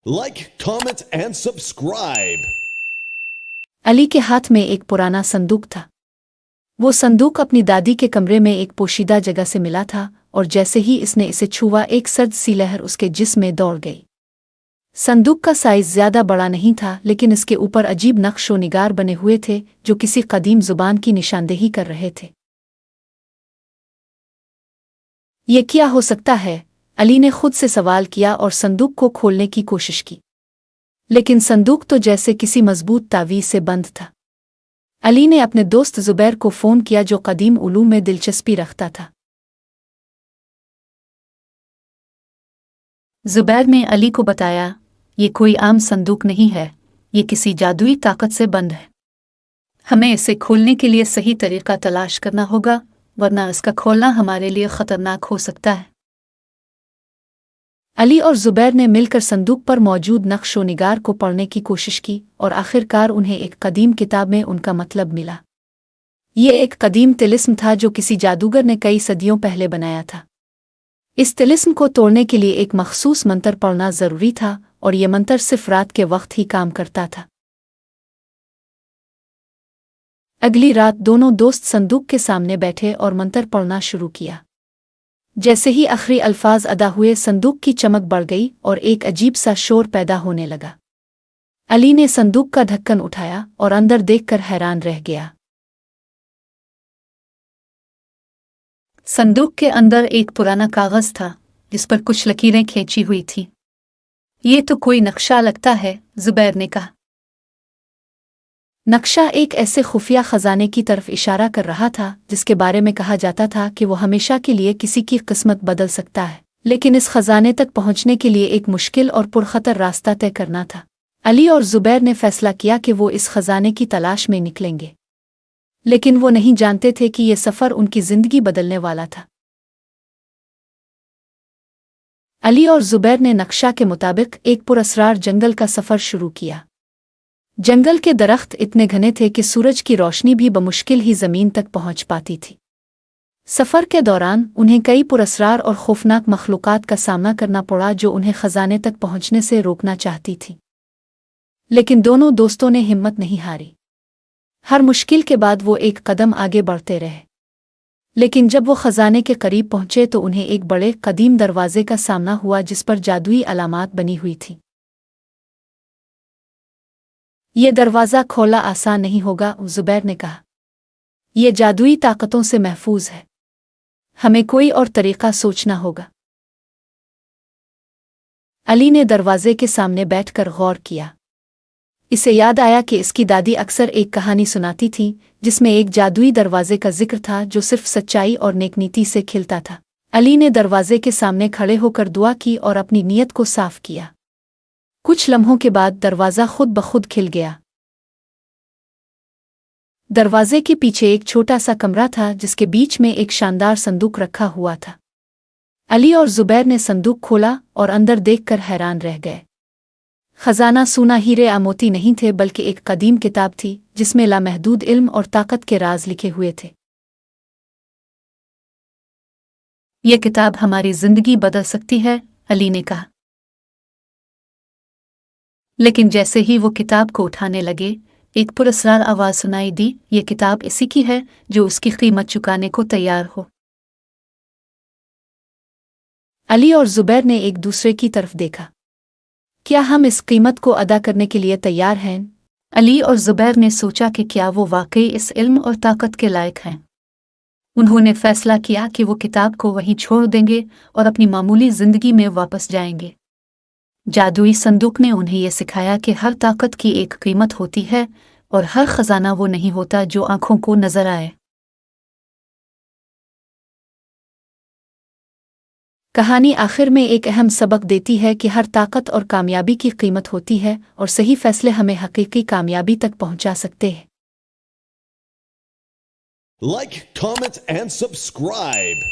Like, comment and subscribe. Ali के हाथ में एक पुराना संदूक था। वो संदूक अपनी दादी के कमरे में एक पोशीदा जगह से मिला था और जैसे ही इसने इसे छुआ एक सर्द सी लहर उसके जिस्म में दौड़ गई। संदूक का साइज ज्यादा बड़ा नहीं था, लेकिन इसके ऊपर अजीब नक्श व निगार बने हुए थे जो किसी कदीम जुबान की निशानदेही कर रहे थे। ये क्या हो सकता है? अली ने खुद से सवाल किया और संदूक को खोलने की कोशिश की, लेकिन संदूक तो जैसे किसी मजबूत तावीज़ से बंद था। अली ने अपने दोस्त जुबैर को फ़ोन किया जो कदीम उलूम में दिलचस्पी रखता था। जुबैर ने अली को बताया, ये कोई आम संदूक नहीं है, ये किसी जादुई ताकत से बंद है। हमें इसे खोलने के लिए सही तरीका तलाश करना होगा, वरना इसका खोलना हमारे लिए ख़तरनाक हो सकता है। अली और जुबैर ने मिलकर संदूक पर मौजूद नक्श व निगार को पढ़ने की कोशिश की और आखिरकार उन्हें एक कदीम किताब में उनका मतलब मिला। ये एक कदीम तिलिस्म था जो किसी जादूगर ने कई सदियों पहले बनाया था। इस तिलिस्म को तोड़ने के लिए एक मखसूस मंत्र पढ़ना ज़रूरी था और ये मंत्र सिर्फ रात के वक्त ही काम करता था। अगली रात दोनों दोस्त संदूक के सामने बैठे और मंत्र पढ़ना शुरू किया। जैसे ही आखिरी अल्फाज अदा हुए, संदूक की चमक बढ़ गई और एक अजीब सा शोर पैदा होने लगा। अली ने संदूक का ढक्कन उठाया और अंदर देखकर हैरान रह गया। संदूक के अंदर एक पुराना कागज था जिस पर कुछ लकीरें खींची हुई थी। ये तो कोई नक्शा लगता है, जुबैर ने कहा। नक्शा एक ऐसे खुफिया खजाने की तरफ इशारा कर रहा था जिसके बारे में कहा जाता था कि वो हमेशा के लिए किसी की किस्मत बदल सकता है, लेकिन इस खजाने तक पहुंचने के लिए एक मुश्किल और पुरखतर रास्ता तय करना था। अली और जुबैर ने फैसला किया कि वो इस खजाने की तलाश में निकलेंगे, लेकिन वो नहीं जानते थे कि ये सफ़र उनकी ज़िंदगी बदलने वाला था। अली और जुबैर ने नक्शा के मुताबिक एक पुरअसरार जंगल का सफ़र शुरू किया। जंगल के दरख्त इतने घने थे कि सूरज की रोशनी भी बमुश्किल ही ज़मीन तक पहुंच पाती थी। सफ़र के दौरान उन्हें कई पुरअसरार और खौफनाक मखलूक़ात का सामना करना पड़ा जो उन्हें खजाने तक पहुंचने से रोकना चाहती थी, लेकिन दोनों दोस्तों ने हिम्मत नहीं हारी। हर मुश्किल के बाद वो एक कदम आगे बढ़ते रहे, लेकिन जब वो खजाने के करीब पहुंचे तो उन्हें एक बड़े कदीम दरवाजे का सामना हुआ जिस पर जादुई अलामात बनी हुई थी। ये दरवाज़ा खोला आसान नहीं होगा, जुबैर ने कहा। ये जादुई ताकतों से महफूज है, हमें कोई और तरीका सोचना होगा। अली ने दरवाजे के सामने बैठकर गौर किया। इसे याद आया कि इसकी दादी अक्सर एक कहानी सुनाती थी जिसमें एक जादुई दरवाजे का जिक्र था जो सिर्फ सच्चाई और नेकनीति से खिलता था। अली ने दरवाजे के सामने खड़े होकर दुआ की और अपनी नीयत को साफ किया। कुछ लम्हों के बाद दरवाज़ा खुद ब खुद खिल गया। दरवाजे के पीछे एक छोटा सा कमरा था जिसके बीच में एक शानदार संदूक रखा हुआ था। अली और जुबैर ने संदूक खोला और अंदर देखकर हैरान रह गए। खजाना सोना हीरे मोती नहीं थे, बल्कि एक कदीम किताब थी जिसमें लामहदूद इल्म और ताकत के राज लिखे हुए थे। यह किताब हमारी जिंदगी बदल सकती है, अली ने कहा। लेकिन जैसे ही वो किताब को उठाने लगे, एक पुरअसरार आवाज़ सुनाई दी, ये किताब इसी की है जो उसकी कीमत चुकाने को तैयार हो। अली और जुबैर ने एक दूसरे की तरफ देखा। क्या हम इस कीमत को अदा करने के लिए तैयार हैं? अली और जुबैर ने सोचा कि क्या वो वाकई इस इल्म और ताकत के लायक हैं। उन्होंने फैसला किया कि वो किताब को वहीं छोड़ देंगे और अपनी मामूली जिंदगी में वापस जाएंगे। जादुई संदूक ने उन्हें यह सिखाया कि हर ताकत की एक कीमत होती है और हर खजाना वो नहीं होता जो आंखों को नजर आए। कहानी आखिर में एक अहम सबक देती है कि हर ताकत और कामयाबी की कीमत होती है और सही फैसले हमें हकीकी कामयाबी तक पहुंचा सकते हैं। Like, comment and subscribe.